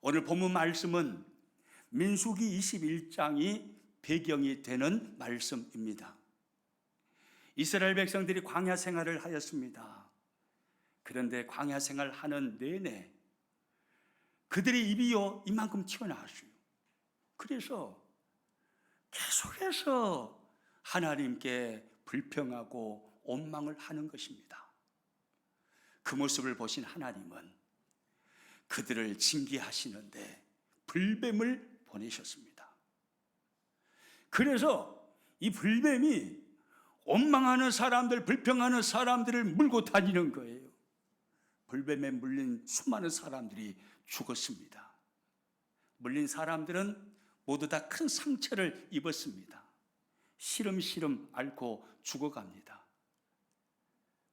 오늘 본문 말씀은 민수기 21장이 배경이 되는 말씀입니다. 이스라엘 백성들이 광야 생활을 하였습니다. 그런데 광야 생활하는 내내 그들의 입이요 이만큼 튀어나왔어요. 그래서 계속해서 하나님께 불평하고 원망을 하는 것입니다. 그 모습을 보신 하나님은 그들을 징계하시는데 불뱀을 보내셨습니다. 그래서 이 불뱀이 원망하는 사람들, 불평하는 사람들을 물고 다니는 거예요. 불뱀에 물린 수많은 사람들이 죽었습니다. 물린 사람들은 모두 다 큰 상처를 입었습니다. 시름시름 앓고 죽어갑니다.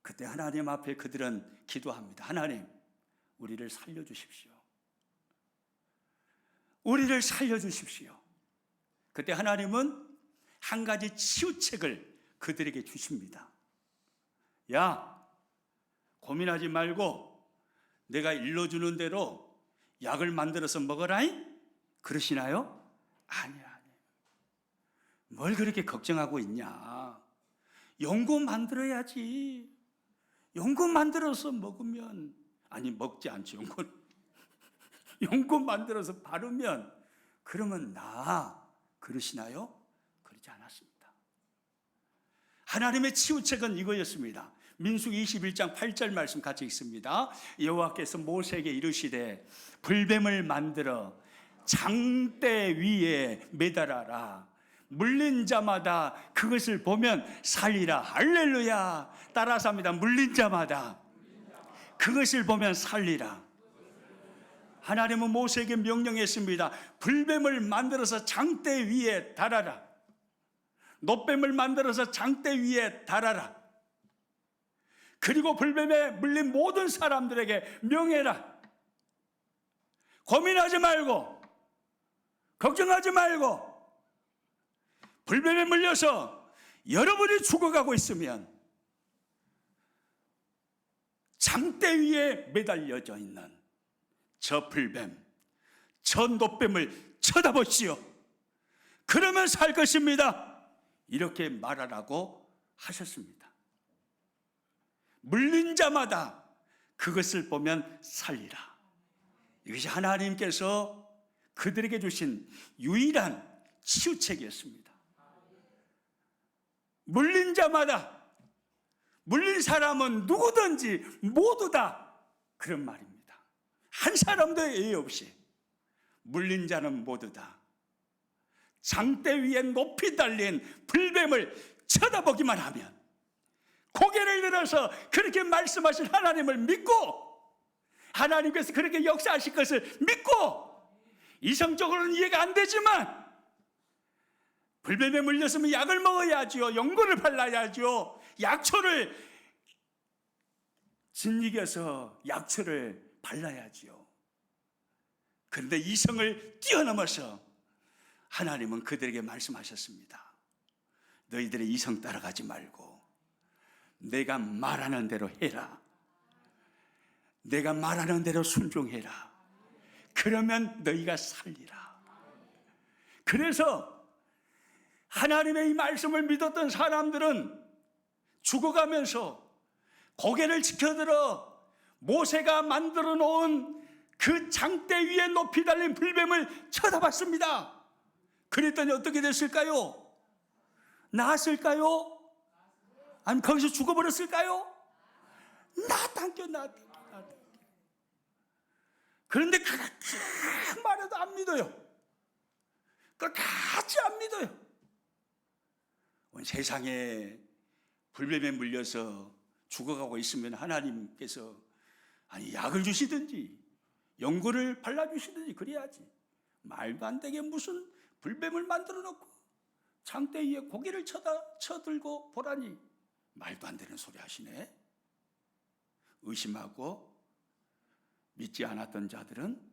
그때 하나님 앞에 그들은 기도합니다. 하나님, 우리를 살려주십시오. 우리를 살려주십시오. 그때 하나님은 한 가지 치유책을 그들에게 주십니다. 야, 고민하지 말고 내가 일러주는 대로 약을 만들어서 먹어라잉? 그러시나요? 아니야. 뭘 그렇게 걱정하고 있냐? 연고 만들어야지. 연고 만들어서 먹으면, 아니 먹지 않죠. 연고 만들어서 바르면 그러면 나아. 그러시나요? 그러지 않았습니다. 하나님의 치유책은 이거였습니다. 민수기 21장 8절 말씀 같이 읽습니다. 여호와께서 모세에게 이르시되 불뱀을 만들어 장대 위에 매달아라. 물린 자마다 그것을 보면 살리라. 할렐루야. 따라서 합니다. 물린 자마다 그것을 보면 살리라. 하나님은 모세에게 명령했습니다. 불뱀을 만들어서 장대 위에 달아라. 놋뱀을 만들어서 장대 위에 달아라. 그리고 불뱀에 물린 모든 사람들에게 명해라. 고민하지 말고, 걱정하지 말고, 불뱀에 물려서 여러분이 죽어가고 있으면 장대 위에 매달려져 있는 저 불뱀, 저 놋뱀을 쳐다보시오. 그러면 살 것입니다. 이렇게 말하라고 하셨습니다. 물린 자마다 그것을 보면 살리라. 이것이 하나님께서 그들에게 주신 유일한 치유책이었습니다. 물린 자마다, 물린 사람은 누구든지 모두 다 그런 말입니다. 한 사람도 예의 없이 물린 자는 모두 다 장대 위에 높이 달린 불뱀을 쳐다보기만 하면, 고개를 들어서 그렇게 말씀하신 하나님을 믿고, 하나님께서 그렇게 역사하실 것을 믿고, 이성적으로는 이해가 안 되지만 불뱀에 물렸으면 약을 먹어야죠. 연고를 발라야죠. 약초를 짓이겨서 약초를 발라야죠. 그런데 이성을 뛰어넘어서 하나님은 그들에게 말씀하셨습니다. 너희들의 이성 따라가지 말고 내가 말하는 대로 해라. 내가 말하는 대로 순종해라. 그러면 너희가 살리라. 그래서 하나님의 이 말씀을 믿었던 사람들은 죽어가면서 고개를 지켜들어 모세가 만들어 놓은 그 장대 위에 높이 달린 불뱀을 쳐다봤습니다. 그랬더니 어떻게 됐을까요? 나았을까요? 아니면 거기서 죽어버렸을까요? 나. 그런데 그렇게 말해도 안 믿어요. 끝까지 안 믿어요. 온 세상에 불뱀에 물려서 죽어가고 있으면 하나님께서 아니 약을 주시든지 연고를 발라주시든지 그래야지. 말도 안 되게 무슨 불뱀을 만들어 놓고 장대 위에 고개를 쳐들고 보라니 말도 안 되는 소리 하시네. 의심하고 믿지 않았던 자들은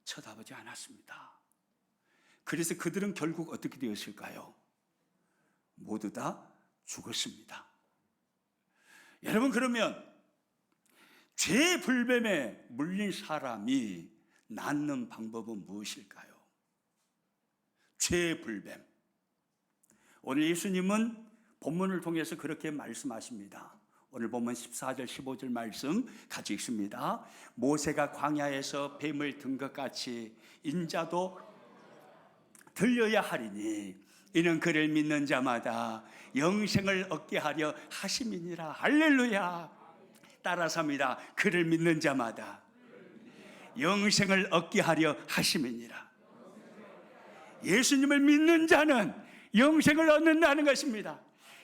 쳐다보지 않았습니다. 그래서 그들은 결국 어떻게 되었을까요? 모두 다 죽었습니다. 여러분, 그러면 죄의 불뱀에 물린 사람이 낫는 방법은 무엇일까요? 죄의 불뱀. 오늘 예수님은 본문을 통해서 그렇게 말씀하십니다. 오늘 본문 14절 15절 말씀 같이 읽습니다. 모세가 광야에서 뱀을 든 것 같이 인자도 들려야 하리니 이는 그를 믿는 자마다 영생을 얻게 하려 하심이니라. 할렐루야. 따라서 합니다. 그를 믿는 자마다 영생을 얻게 하려 하심이니라. 예수님을 믿는 자는 영생을 얻는다는 것입니다.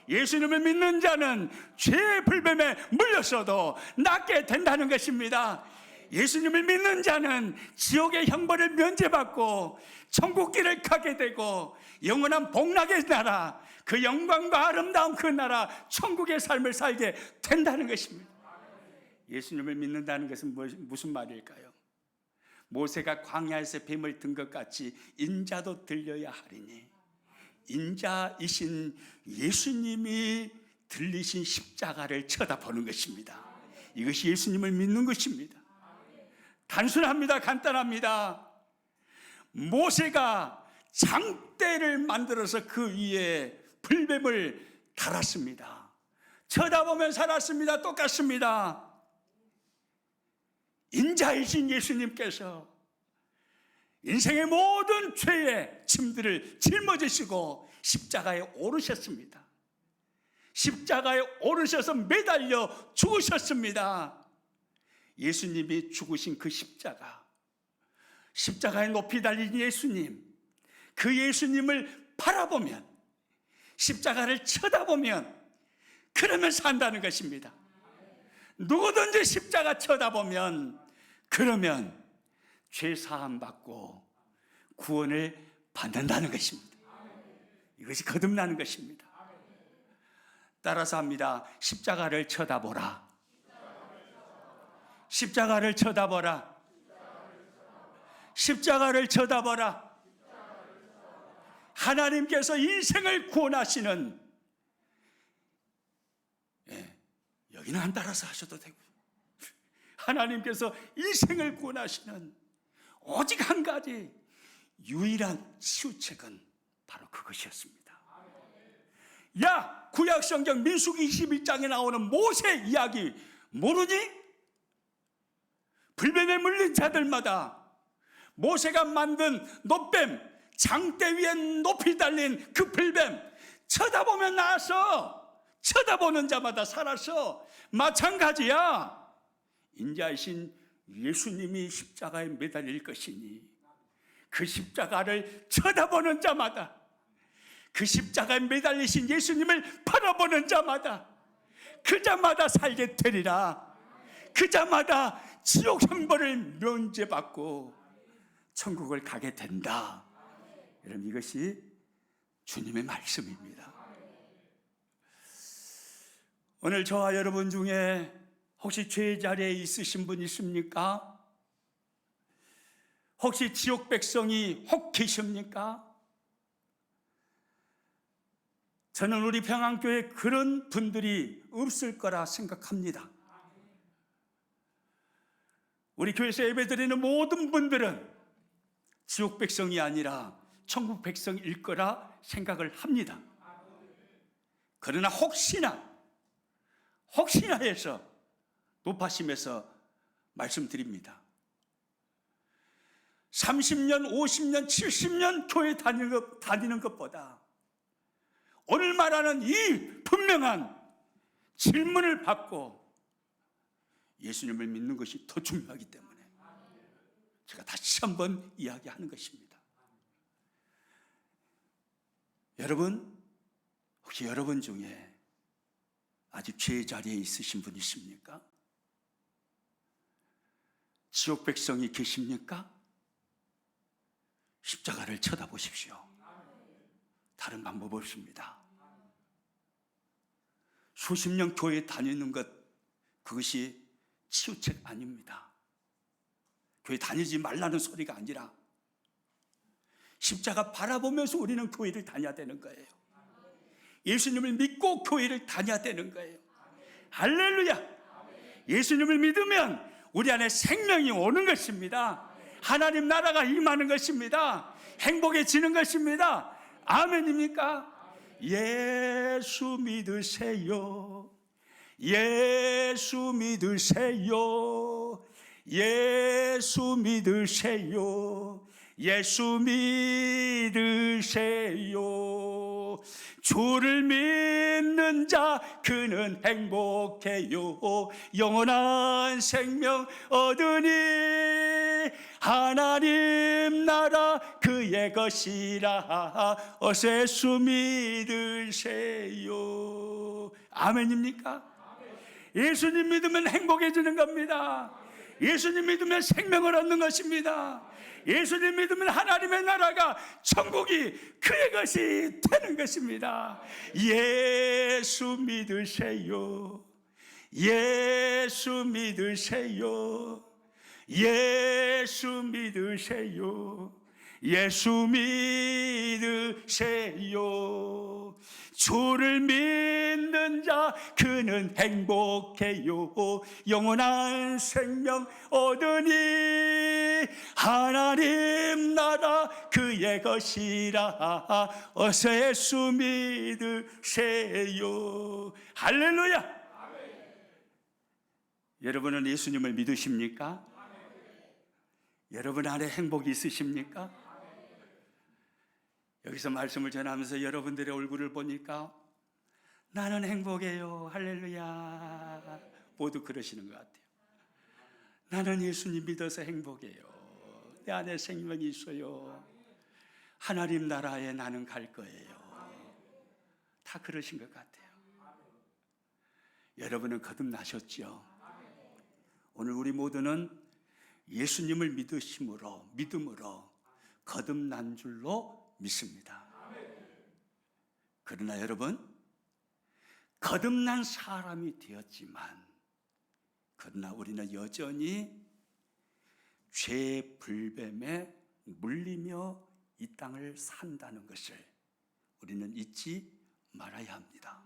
예수님을 믿는 자는 죄의 불뱀에 물렸어도 낫게 된다는 것입니다. 예수님을 믿는 자는 지옥의 형벌을 면제받고 천국길을 가게 되고 영원한 복락의 나라, 그 영광과 아름다운 그 나라 천국의 삶을 살게 된다는 것입니다. 예수님을 믿는다는 것은 무슨 말일까요? 모세가 광야에서 뱀을 든 것 같이 인자도 들려야 하리니, 인자이신 예수님이 들리신 십자가를 쳐다보는 것입니다. 이것이 예수님을 믿는 것입니다. 단순합니다. 간단합니다. 모세가 장대를 만들어서 그 위에 불뱀을 달았습니다. 쳐다보면 살았습니다. 똑같습니다. 인자이신 예수님께서 인생의 모든 죄의 짐들을 짊어지시고 십자가에 오르셨습니다. 십자가에 오르셔서 매달려 죽으셨습니다. 예수님이 죽으신 그 십자가에 높이 달린 예수님, 그 예수님을 바라보면, 십자가를 쳐다보면, 그러면 산다는 것입니다. 누구든지 십자가 쳐다보면, 그러면 죄 사함 받고 구원을 받는다는 것입니다. 이것이 거듭나는 것입니다. 따라서 합니다. 십자가를 쳐다보라. 십자가를 쳐다보라. 십자가를 쳐다보라. 하나님께서 인생을 구원하시는, 여기는 안 따라서 하셔도 되고요. 하나님께서 인생을 구원하시는 오직 한 가지 유일한 치유책은 바로 그것이었습니다. 야, 구약성경 민수기 21장에 나오는 모세 이야기 모르니? 불뱀에 물린 자들마다 모세가 만든 놋뱀, 장대 위에 높이 달린 그 불뱀 쳐다보면 나왔어. 쳐다보는 자마다 살았어. 마찬가지야. 인자이신 예수님이 십자가에 매달릴 것이니 그 십자가를 쳐다보는 자마다, 그 십자가에 매달리신 예수님을 바라보는 자마다, 그 자마다 살게 되리라. 그 자마다 지옥 형벌을 면제받고 천국을 가게 된다. 여러분, 이것이 주님의 말씀입니다. 오늘 저와 여러분 중에 혹시 죄의 자리에 있으신 분 있습니까? 혹시 지옥 백성이 혹 계십니까? 저는 우리 평안교회에 그런 분들이 없을 거라 생각합니다. 우리 교회에서 예배드리는 모든 분들은 지옥 백성이 아니라 천국 백성일 거라 생각을 합니다. 그러나 혹시나 해서 높아심에서 말씀드립니다. 30년, 50년, 70년 교회 다니는 것보다 오늘 말하는 이 분명한 질문을 받고 예수님을 믿는 것이 더 중요하기 때문에 제가 다시 한번 이야기하는 것입니다. 여러분, 혹시 여러분 중에 아직 죄의 자리에 있으신 분 있습니까? 지옥 백성이 계십니까? 십자가를 쳐다보십시오. 다른 방법 없습니다. 수십 년 교회 다니는 것, 그것이 치유책 아닙니다. 교회 다니지 말라는 소리가 아니라 십자가 바라보면서 우리는 교회를 다녀야 되는 거예요. 예수님을 믿고 교회를 다녀야 되는 거예요. 할렐루야. 예수님을 믿으면 우리 안에 생명이 오는 것입니다. 하나님 나라가 임하는 것입니다. 행복해지는 것입니다. 아멘입니까? 예수 믿으세요. 예수 믿으세요. 예수 믿으세요. 예수 믿으세요. 주를 믿는 자 그는 행복해요. 영원한 생명 얻으니 하나님 나라 그의 것이라. 어서 예수 믿으세요. 아멘입니까? 예수님 믿으면 행복해지는 겁니다. 예수님 믿으면 생명을 얻는 것입니다. 예수님 믿으면 하나님의 나라가 천국이 그의 것이 되는 것입니다. 예수 믿으세요. 예수 믿으세요. 예수 믿으세요. 예수 믿으세요. 주를 믿는 자 그는 행복해요. 영원한 생명 얻으니 하나님 나라 그의 것이라. 어서 예수 믿으세요. 할렐루야. 아멘. 여러분은 예수님을 믿으십니까? 아멘. 여러분 안에 행복이 있으십니까? 여기서 말씀을 전하면서 여러분들의 얼굴을 보니까 나는 행복해요. 할렐루야. 모두 그러시는 것 같아요. 나는 예수님 믿어서 행복해요. 내 안에 생명이 있어요. 하나님 나라에 나는 갈 거예요. 다 그러신 것 같아요. 여러분은 거듭나셨죠? 오늘 우리 모두는 예수님을 믿음으로 거듭난 줄로 믿습니다. 그러나 여러분, 거듭난 사람이 되었지만 그러나 우리는 여전히 죄의 불뱀에 물리며 이 땅을 산다는 것을 우리는 잊지 말아야 합니다.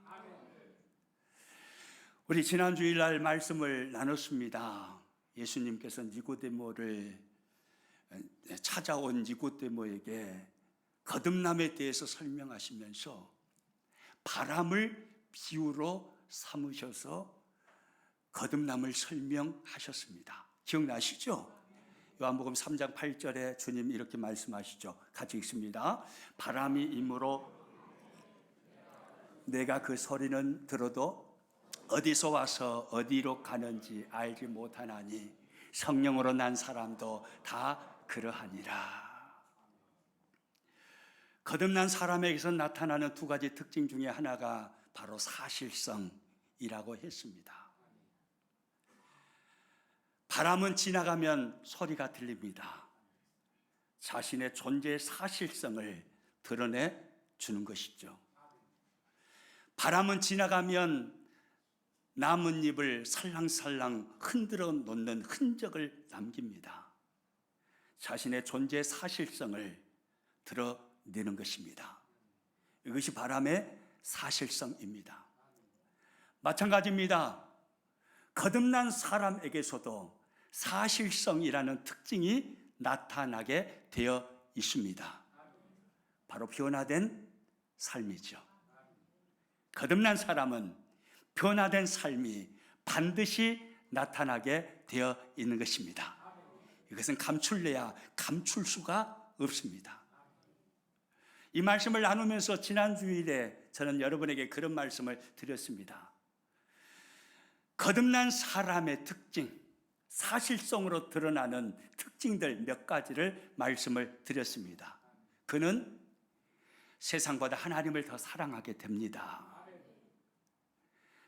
우리 지난 주일날 말씀을 나눴습니다. 예수님께서 니고데모를 찾아온 니고데모에게 거듭남에 대해서 설명하시면서 바람을 비유로 삼으셔서 거듭남을 설명하셨습니다. 기억나시죠? 요한복음 3장 8절에 주님 이렇게 말씀하시죠. 같이 읽습니다. 바람이 임으로 내가 그 소리는 들어도 어디서 와서 어디로 가는지 알지 못하나니 성령으로 난 사람도 다 그러하니라. 거듭난 사람에게서 나타나는 두 가지 특징 중에 하나가 바로 사실성이라고 했습니다. 바람은 지나가면 소리가 들립니다. 자신의 존재의 사실성을 드러내 주는 것이죠. 바람은 지나가면 나뭇잎을 살랑살랑 흔들어 놓는 흔적을 남깁니다. 자신의 존재의 사실성을 드러내는 것입니다. 이것이 바람의 사실성입니다. 마찬가지입니다. 거듭난 사람에게서도 사실성이라는 특징이 나타나게 되어 있습니다. 바로 변화된 삶이죠. 거듭난 사람은 변화된 삶이 반드시 나타나게 되어 있는 것입니다. 이것은 감출래야 감출 수가 없습니다. 이 말씀을 나누면서 지난 주일에 저는 여러분에게 그런 말씀을 드렸습니다. 거듭난 사람의 특징, 사실성으로 드러나는 특징들 몇 가지를 말씀을 드렸습니다. 그는 세상보다 하나님을 더 사랑하게 됩니다.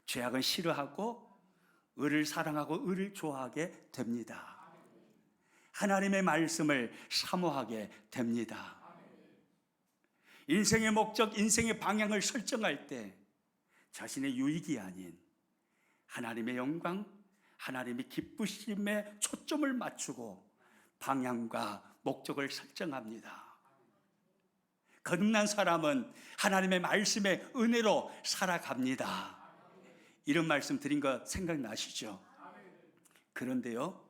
죄악은 싫어하고 의를 사랑하고 의를 좋아하게 됩니다. 하나님의 말씀을 사모하게 됩니다. 인생의 목적, 인생의 방향을 설정할 때 자신의 유익이 아닌 하나님의 영광, 하나님의 기쁘심에 초점을 맞추고 방향과 목적을 설정합니다. 거듭난 사람은 하나님의 말씀의 은혜로 살아갑니다. 이런 말씀 드린 거 생각나시죠? 그런데요,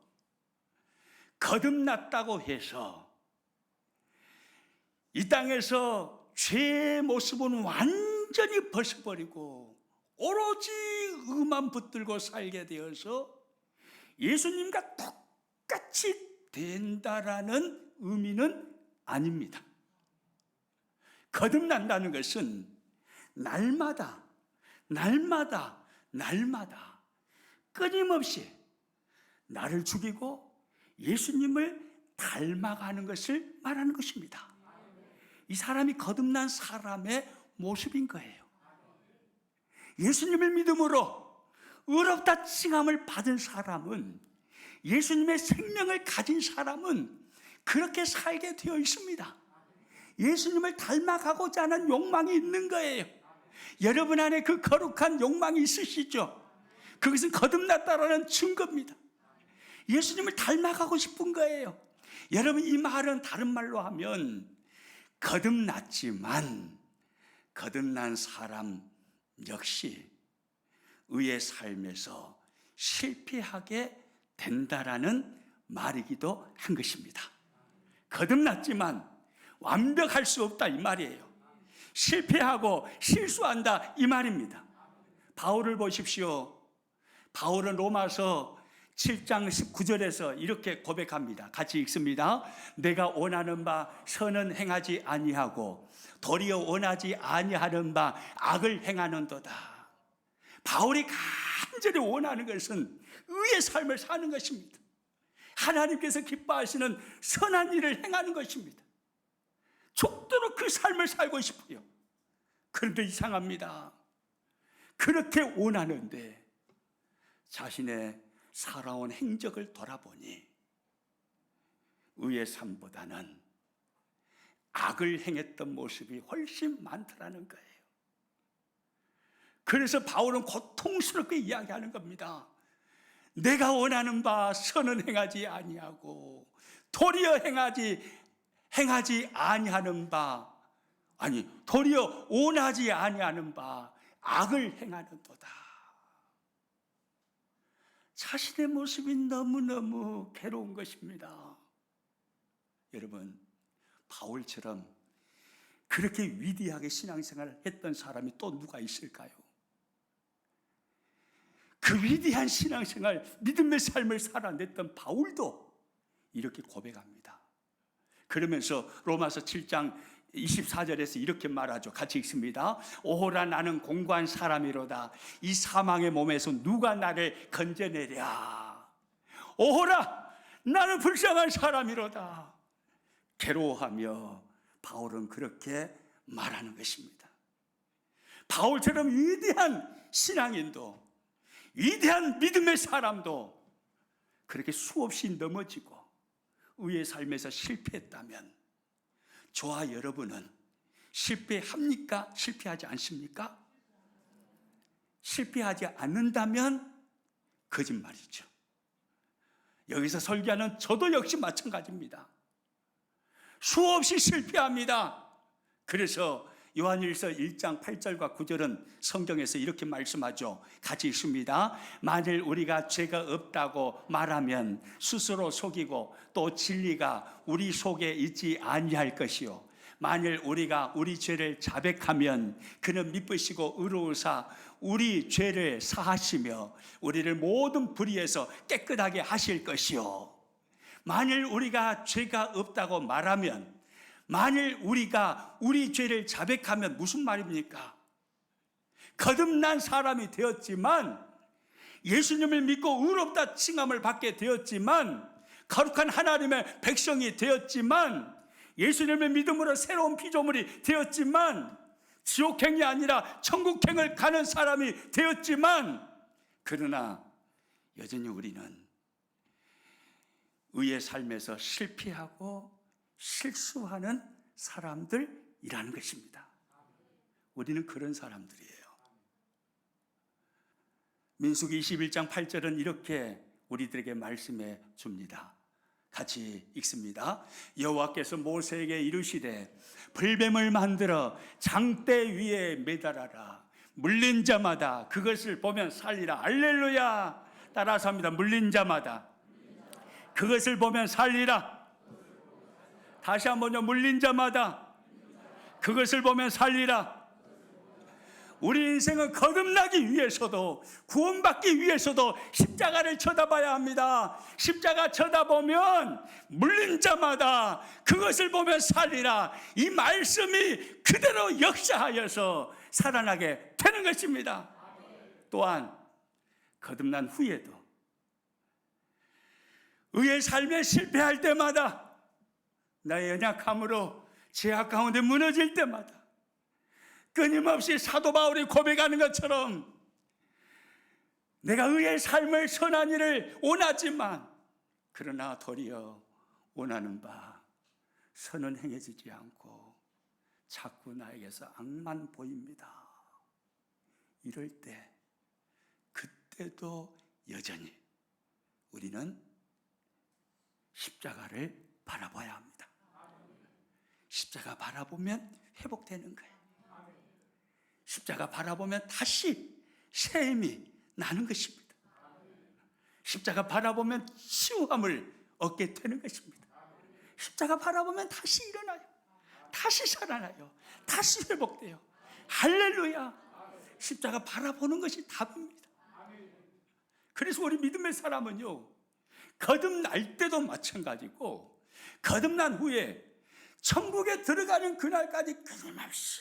거듭났다고 해서 이 땅에서 죄의 모습은 완전히 벗어버리고 오로지 의만 붙들고 살게 되어서 예수님과 똑같이 된다라는 의미는 아닙니다. 거듭난다는 것은 날마다 끊임없이 나를 죽이고 예수님을 닮아가는 것을 말하는 것입니다. 이 사람이 거듭난 사람의 모습인 거예요. 예수님을 믿음으로 의롭다 칭함을 받은 사람은, 예수님의 생명을 가진 사람은 그렇게 살게 되어 있습니다. 예수님을 닮아가고자 하는 욕망이 있는 거예요. 여러분 안에 그 거룩한 욕망이 있으시죠? 그것은 거듭났다라는 증거입니다. 예수님을 닮아가고 싶은 거예요. 여러분, 이 말은 다른 말로 하면 거듭났지만 거듭난 사람 역시 의의 삶에서 실패하게 된다라는 말이기도 한 것입니다. 거듭났지만 완벽할 수 없다 이 말이에요. 실패하고 실수한다 이 말입니다. 바울을 보십시오. 바울은 로마서 7장 19절에서 이렇게 고백합니다. 같이 읽습니다. 내가 원하는 바 선은 행하지 아니하고 도리어 원하지 아니하는 바 악을 행하는도다. 바울이 간절히 원하는 것은 의의 삶을 사는 것입니다. 하나님께서 기뻐하시는 선한 일을 행하는 것입니다. 죽도록 그 삶을 살고 싶어요. 그런데 이상합니다. 그렇게 원하는데 자신의 살아온 행적을 돌아보니 의의 삶보다는 악을 행했던 모습이 훨씬 많더라는 거예요. 그래서 바울은 고통스럽게 이야기하는 겁니다. 내가 원하는 바 선은 행하지 아니하고 도리어 행하지 아니하는 바, 아니 도리어 원하지 아니하는 바 악을 행하는도다. 자신의 모습이 너무너무 괴로운 것입니다. 여러분, 바울처럼 그렇게 위대하게 신앙생활을 했던 사람이 또 누가 있을까요? 그 위대한 신앙생활, 믿음의 삶을 살아냈던 바울도 이렇게 고백합니다. 그러면서 로마서 7장 24절에서 이렇게 말하죠. 같이 읽습니다. 오호라 나는 공고한 사람이로다. 이 사망의 몸에서 누가 나를 건져내랴. 오호라 나는 불쌍한 사람이로다. 괴로워하며 바울은 그렇게 말하는 것입니다. 바울처럼 위대한 신앙인도, 위대한 믿음의 사람도 그렇게 수없이 넘어지고 의의 삶에서 실패했다면 저와 여러분은 실패합니까? 실패하지 않습니까? 실패하지 않는다면 거짓말이죠. 여기서 설교하는 저도 역시 마찬가지입니다. 수없이 실패합니다. 그래서 요한일서 1장 8절과 9절은 성경에서 이렇게 말씀하죠. 같이 읽습니다. 만일 우리가 죄가 없다고 말하면 스스로 속이고 또 진리가 우리 속에 있지 아니할 것이요 만일 우리가 우리 죄를 자백하면 그는 미쁘시고 의로우사 우리 죄를 사하시며 우리를 모든 불의에서 깨끗하게 하실 것이요 만일 우리가 죄가 없다고 말하면, 만일 우리가 우리 죄를 자백하면 무슨 말입니까? 거듭난 사람이 되었지만, 예수님을 믿고 의롭다 칭함을 받게 되었지만, 거룩한 하나님의 백성이 되었지만, 예수님을 믿음으로 새로운 피조물이 되었지만, 지옥행이 아니라 천국행을 가는 사람이 되었지만, 그러나 여전히 우리는 의의 삶에서 실패하고 실수하는 사람들이라는 것입니다. 우리는 그런 사람들이에요. 민수기 21장 8절은 이렇게 우리들에게 말씀해 줍니다. 같이 읽습니다. 여호와께서 모세에게 이르시되 불뱀을 만들어 장대 위에 매달아라. 물린 자마다 그것을 보면 살리라. 할렐루야. 따라서 합니다. 물린 자마다 그것을 보면 살리라. 다시 한번요. 물린 자마다 그것을 보면 살리라. 우리 인생은 거듭나기 위해서도, 구원받기 위해서도 십자가를 쳐다봐야 합니다. 십자가 쳐다보면 물린 자마다 그것을 보면 살리라. 이 말씀이 그대로 역사하여서 살아나게 되는 것입니다. 또한 거듭난 후에도 의의 삶에 실패할 때마다, 나의 연약함으로 죄악 가운데 무너질 때마다 끊임없이 사도 바울이 고백하는 것처럼 내가 의의 삶을, 선한 일을 원하지만 그러나 도리어 원하는 바 선은 행해지지 않고 자꾸 나에게서 악만 보입니다. 이럴 때, 그때도 여전히 우리는 십자가를 바라봐야 합니다. 십자가 바라보면 회복되는 거예요. 십자가 바라보면 다시 새 힘이 나는 것입니다. 십자가 바라보면 치유함을 얻게 되는 것입니다. 십자가 바라보면 다시 일어나요. 다시 살아나요. 다시 회복돼요. 할렐루야. 십자가 바라보는 것이 답입니다. 그래서 우리 믿음의 사람은요, 거듭날 때도 마찬가지고 거듭난 후에 천국에 들어가는 그날까지 끊임없이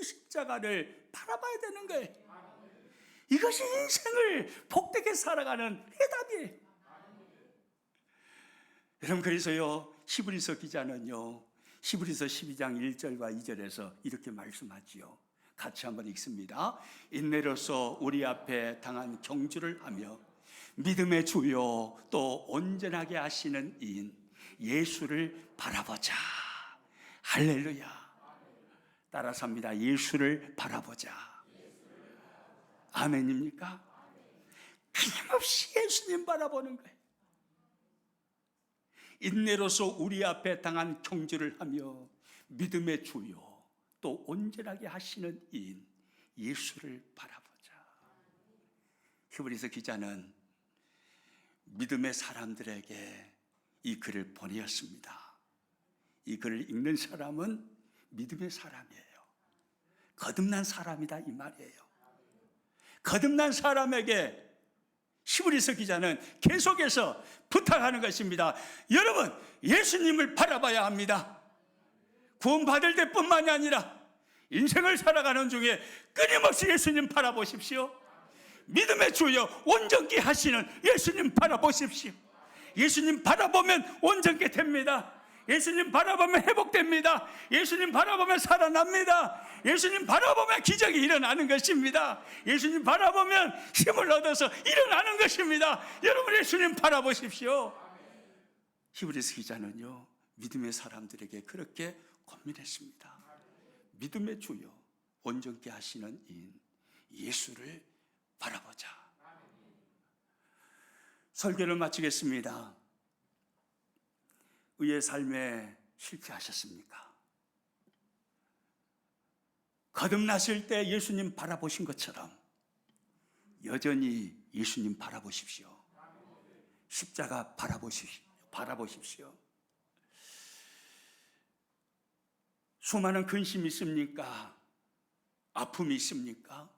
십자가를 바라봐야 되는 거예요. 이것이 인생을 복되게 살아가는 해답이에요. 여러분, 그래서요, 히브리서 기자는요, 히브리서 12장 1절과 2절에서 이렇게 말씀하지요. 같이 한번 읽습니다. 인내로서 우리 앞에 당한 경주를 하며 믿음의 주요 또 온전하게 하시는 이인 예수를 바라보자. 할렐루야. 따라서 합니다. 예수를 바라보자. 아멘입니까? 끊임없이 예수님 바라보는 거예요. 인내로서 우리 앞에 당한 경주를 하며 믿음의 주요 또 온전하게 하시는 이인 예수를 바라보자. 히브리서 기자는 믿음의 사람들에게 이 글을 보내었습니다. 이 글을 읽는 사람은 믿음의 사람이에요. 거듭난 사람이다, 이 말이에요. 거듭난 사람에게 히브리서 기자는 계속해서 부탁하는 것입니다. 여러분, 예수님을 바라봐야 합니다. 구원받을 때뿐만이 아니라 인생을 살아가는 중에 끊임없이 예수님 바라보십시오. 믿음의 주여 온전케 하시는 예수님 바라보십시오. 예수님 바라보면 온전케 됩니다. 예수님 바라보면 회복됩니다. 예수님 바라보면 살아납니다. 예수님 바라보면 기적이 일어나는 것입니다. 예수님 바라보면 힘을 얻어서 일어나는 것입니다. 여러분, 예수님 바라보십시오. 히브리서 기자는요, 믿음의 사람들에게 그렇게 고민했습니다. 믿음의 주요 온전케 하시는 이인 예수를 바라보자. 설교를 마치겠습니다. 의의 삶에 실패하셨습니까? 거듭나실 때 예수님 바라보신 것처럼 여전히 예수님 바라보십시오. 십자가 바라보십시오. 수많은 근심이 있습니까? 아픔이 있습니까?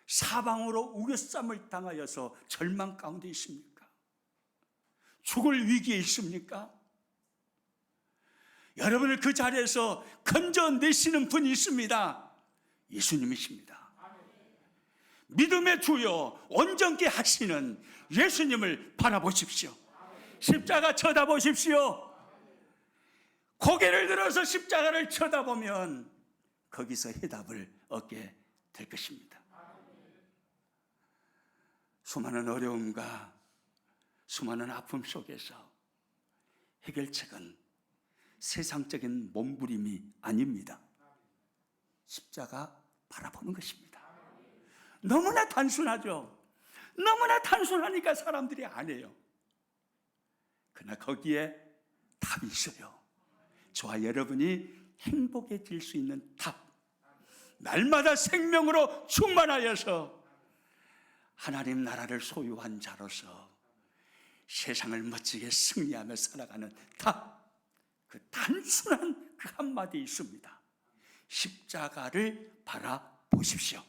사방으로 우겨쌈을 당하여서 절망 가운데 있습니까? 죽을 위기에 있습니까? 여러분을 그 자리에서 건져내시는 분이 있습니다. 예수님이십니다. 믿음의 주요 온전케 하시는 예수님을 바라보십시오. 십자가 쳐다보십시오. 고개를 들어서 십자가를 쳐다보면 거기서 해답을 얻게 될 것입니다. 수많은 어려움과 수많은 아픔 속에서 해결책은 세상적인 몸부림이 아닙니다. 십자가 바라보는 것입니다. 너무나 단순하죠. 너무나 단순하니까 사람들이 안 해요. 그러나 거기에 답이 있어요. 저와 여러분이 행복해질 수 있는 답, 날마다 생명으로 충만하여서 하나님 나라를 소유한 자로서 세상을 멋지게 승리하며 살아가는 답, 그 단순한 그 한마디 있습니다. 십자가를 바라보십시오.